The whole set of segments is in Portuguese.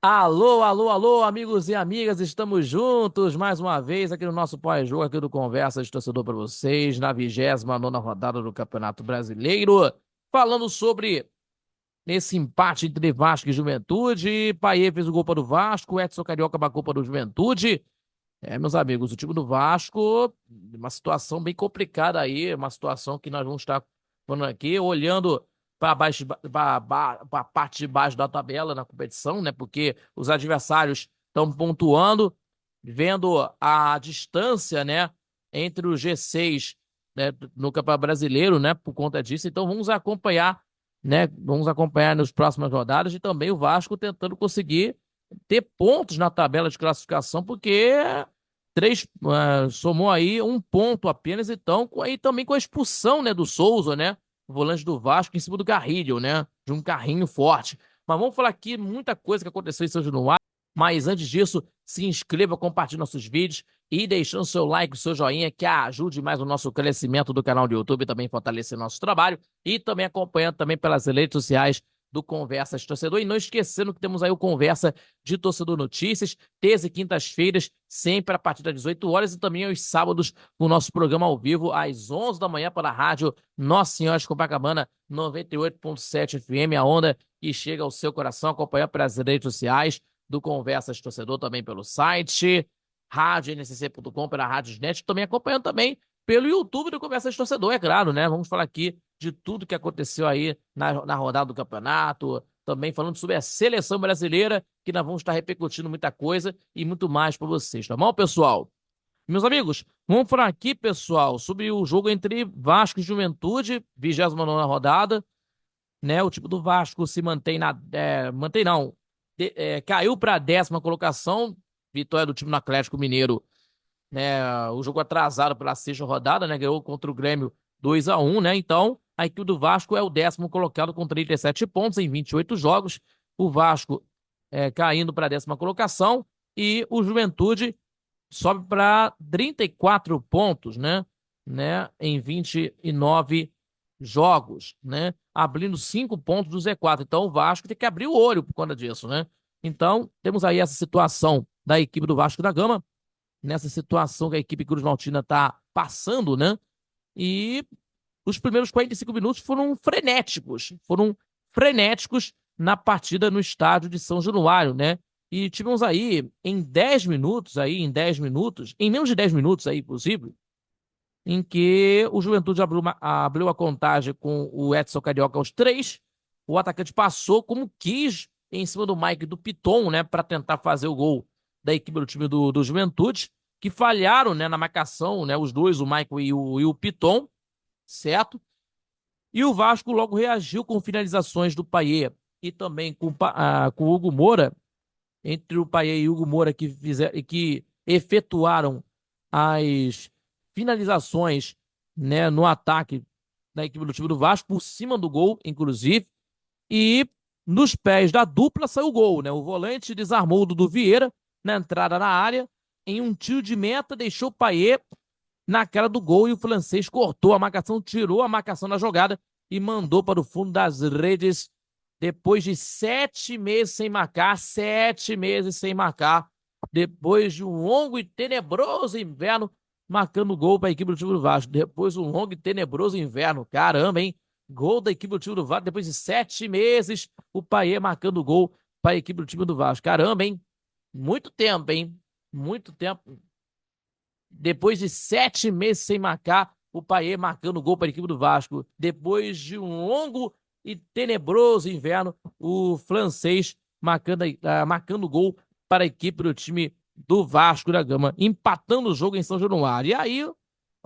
Alô, alô, alô, amigos e amigas, estamos juntos mais uma vez aqui no nosso pós-jogo, aqui do Conversa de Torcedor para vocês, na 29ª rodada do Campeonato Brasileiro, falando sobre esse empate entre Vasco e Juventude. Payet fez o gol para o Vasco, Edson Carioca marcou para o Juventude. Meus amigos, o time do Vasco, uma situação bem complicada aí, uma situação que nós vamos estar falando aqui, olhando para baixo, para a parte de baixo da tabela na competição, né? Porque os adversários estão pontuando, vendo a distância, né, entre o G6, né, no Campeonato Brasileiro, né, por conta disso. Então vamos acompanhar, né? Vamos acompanhar nas próximas rodadas e também o Vasco tentando conseguir ter pontos na tabela de classificação, porque somou aí um ponto apenas, então, aí também com a expulsão, né, do Souza, né, o volante do Vasco, em cima do Carrilho, né, de um carrinho forte. Mas vamos falar aqui muita coisa que aconteceu em São Januário, mas antes disso, se inscreva, compartilhe nossos vídeos e deixando seu like, seu joinha, que ajude mais o nosso crescimento do canal do YouTube, também fortalecer nosso trabalho e também acompanhando também pelas redes sociais do Conversa de Torcedor. E não esquecendo que temos aí o Conversa de Torcedor Notícias, terça e quintas-feiras, sempre a partir das 18 horas, e também aos sábados, o nosso programa ao vivo, às 11 da manhã, pela rádio Nossa Senhora de Copacabana, 98.7 FM, a onda que chega ao seu coração, acompanhando pelas redes sociais do Conversa de Torcedor, também pelo site, radioncc.com, pela Rádiosnet, também acompanhando também pelo YouTube do Conversa de Torcedor, é claro, né? Vamos falar aqui de tudo que aconteceu aí na rodada do campeonato, também falando sobre a seleção brasileira, que nós vamos estar repercutindo muita coisa e muito mais para vocês, tá bom, pessoal? Meus amigos, vamos falar aqui, pessoal, sobre o jogo entre Vasco e Juventude, 29ª rodada, né? O time do Vasco se mantém mantém não, caiu para a 10ª colocação, vitória do time do Atlético Mineiro, né? O jogo atrasado pela sexta rodada, né? Ganhou contra o Grêmio 2-1, né? Então, a equipe do Vasco é o 10º colocado com 37 pontos em 28 jogos. O Vasco caindo para a 10ª colocação e o Juventude sobe para 34 pontos, né? Em 29 jogos, né? Abrindo 5 pontos do Z4. Então, o Vasco tem que abrir o olho por conta disso, né? Então, temos aí essa situação da equipe do Vasco da Gama, nessa situação que a equipe Cruz Maltina está passando, né? E os primeiros 45 minutos foram frenéticos na partida no estádio de São Januário, né? E tivemos aí em menos de 10 minutos aí, possível, em que o Juventude abriu a contagem com o Edson Carioca aos 3, o atacante passou como quis em cima do Mike do Piton, né, para tentar fazer o gol da equipe do time do Juventude, que falharam, né, na marcação, né, os dois, o Michael e o Piton, certo? E o Vasco logo reagiu com finalizações do Payet e também com o Hugo Moura, entre o Payet e o Hugo Moura, que efetuaram as finalizações, né, no ataque da equipe do time do Vasco, por cima do gol, inclusive, e nos pés da dupla saiu o gol, né? O volante desarmou o Dudu Vieira na entrada na área, em um tiro de meta, deixou o Payet na cara do gol e o francês cortou a marcação, tirou a marcação da jogada e mandou para o fundo das redes depois de 7 meses sem marcar, 7 meses sem marcar, depois de um longo e tenebroso inverno, marcando gol para a equipe do time do Vasco. Depois de um longo e tenebroso inverno, caramba, hein? Gol da equipe do time do Vasco, depois de 7 meses, o Payet marcando gol para a equipe do time do Vasco. Caramba, hein? Muito tempo, hein? Muito tempo. Depois de 7 meses sem marcar, o Payet marcando gol para a equipe do Vasco. Depois de um longo e tenebroso inverno, o francês marcando gol para a equipe do time do Vasco da Gama, empatando o jogo em São Januário. E aí,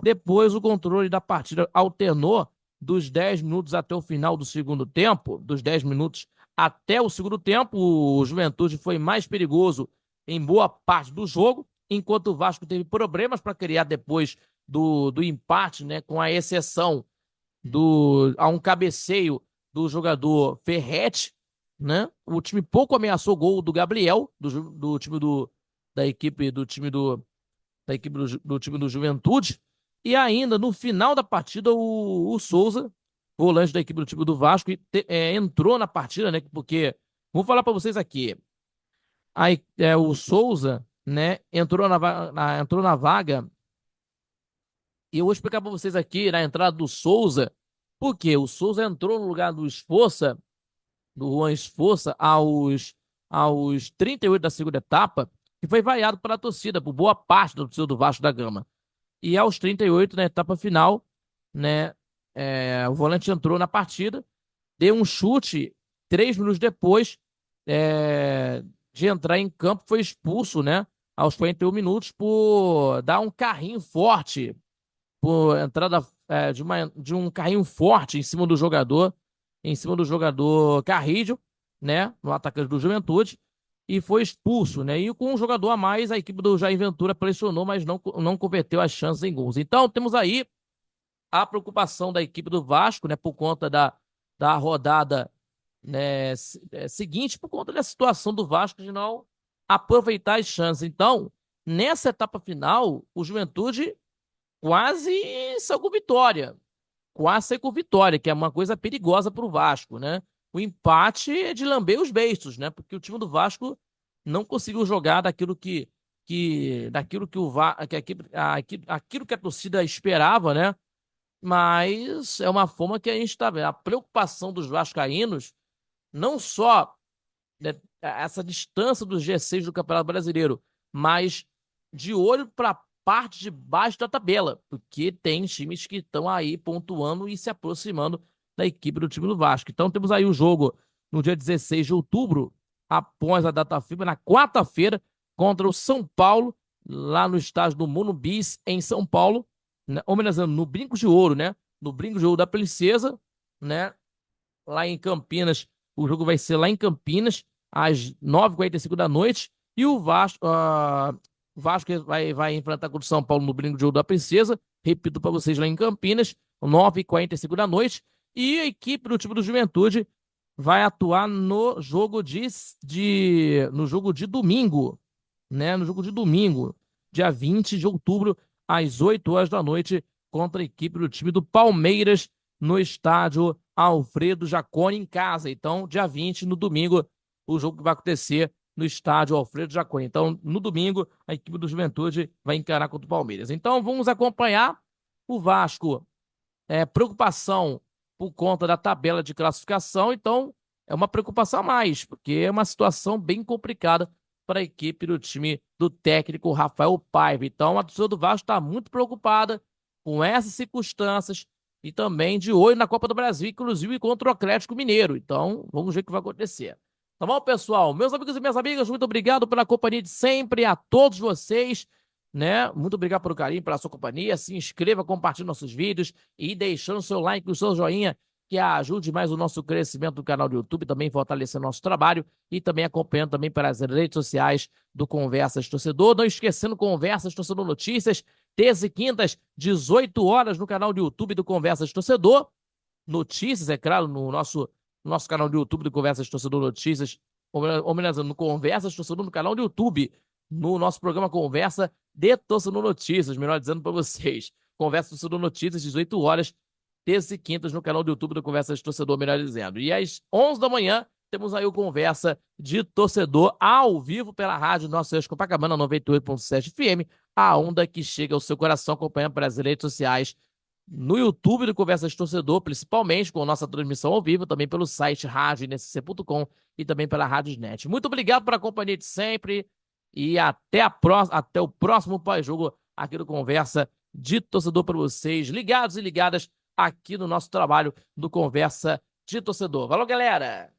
depois o controle da partida alternou dos 10 minutos até o final do segundo tempo, dos 10 minutos até o segundo tempo, o Juventude foi mais perigoso em boa parte do jogo, enquanto o Vasco teve problemas para criar depois do empate, né, com a exceção a um cabeceio do jogador Ferretti, né? O time pouco ameaçou o gol do Gabriel, do time da equipe do time do Juventude. E ainda no final da partida, o Souza, volante da equipe do time do Vasco, entrou na partida, né? Porque, vou falar para vocês aqui, Aí, o Souza, né, entrou na vaga. E eu vou explicar para vocês aqui na entrada do Souza, por quê? O Souza entrou no lugar do Esforça, do Juan Esforça, aos 38 da segunda etapa, que foi vaiado pela torcida, por boa parte da torcida do Vasco da Gama. E aos 38, na etapa final, né, o volante entrou na partida, deu um chute, 3 minutos depois de entrar em campo, foi expulso, né, aos 41 minutos, por dar um carrinho forte, por entrada de um carrinho forte em cima do jogador Carrillo, né, no atacante do Juventude, e foi expulso, né? E com um jogador a mais, a equipe do Jair Ventura pressionou, mas não converteu as chances em gols. Então, temos aí a preocupação da equipe do Vasco, né, por conta da rodada, né, seguinte, por conta da situação do Vasco de não aproveitar as chances. Então, nessa etapa final, o Juventude quase saiu com vitória. Quase saiu com vitória, que é uma coisa perigosa para o Vasco, né? O empate é de lamber os beiços, né? Porque o time do Vasco não conseguiu jogar daquilo que aquilo que a torcida esperava, né? Mas é uma forma que a gente está vendo. A preocupação dos vascaínos, não só, né, essa distância do G6 do Campeonato Brasileiro, mas de olho para a parte de baixo da tabela, porque tem times que estão aí pontuando e se aproximando da equipe do time do Vasco. Então temos aí o jogo no dia 16 de outubro, após a data FIFA, na quarta-feira, contra o São Paulo, lá no estádio do Monumbis, em São Paulo, né, homenageando no Brinco de Ouro, né? No Brinco de Ouro da Princesa, né? Lá em Campinas. O jogo vai ser lá em Campinas, às 9h45 da noite. E o Vasco vai enfrentar contra o São Paulo no Brinco de Ouro da Princesa. Repito para vocês, lá em Campinas, 9h45 da noite. E a equipe do time do Juventude vai atuar no jogo de domingo, né? No jogo de domingo, dia 20 de outubro, às 8 horas da noite, contra a equipe do time do Palmeiras, no estádio Alfredo Jaconi, em casa. Então, dia 20, no domingo, o jogo que vai acontecer no estádio Alfredo Jaconi. Então, no domingo, a equipe do Juventude vai encarar contra o Palmeiras. Então, vamos acompanhar o Vasco. Preocupação por conta da tabela de classificação. Então, é uma preocupação a mais, porque é uma situação bem complicada para a equipe do time do técnico Rafael Paiva. Então, a torcida do Vasco está muito preocupada com essas circunstâncias e também de olho na Copa do Brasil, inclusive contra o Atlético Mineiro. Então, vamos ver o que vai acontecer. Tá bom, pessoal? Meus amigos e minhas amigas, muito obrigado pela companhia de sempre, a todos vocês, né? Muito obrigado pelo carinho, pela sua companhia. Se inscreva, compartilhe nossos vídeos e deixando o seu like, o seu joinha, que ajude mais o nosso crescimento do canal do YouTube, também fortalecendo nosso trabalho e também acompanhando também pelas redes sociais do Conversas Torcedor. Não esquecendo Conversas Torcedor Notícias, terça e quintas, 18 horas no canal do YouTube do Conversas Torcedor. Notícias, é claro, no nosso canal do YouTube do Conversas Torcedor Notícias, homenageando no Conversas Torcedor no canal do YouTube, no nosso programa Conversa de Torcedor Notícias, melhor dizendo para vocês. Conversa Torcedor Notícias, 18 horas, terças e quintas, no canal do YouTube do Conversa de Torcedor, melhor dizendo. E às 11 da manhã, temos aí o Conversa de Torcedor ao vivo pela rádio Nossa Senhora de Copacabana 98.7 FM, a onda que chega ao seu coração, acompanhando pelas redes sociais, no YouTube do Conversa de Torcedor, principalmente com nossa transmissão ao vivo, também pelo site radioNSC.com e também pela Rádiosnet. Muito obrigado pela companhia de sempre e até o próximo pós-jogo aqui do Conversa de Torcedor para vocês, ligados e ligadas aqui no nosso trabalho do Conversa de Torcedor. Valeu, galera!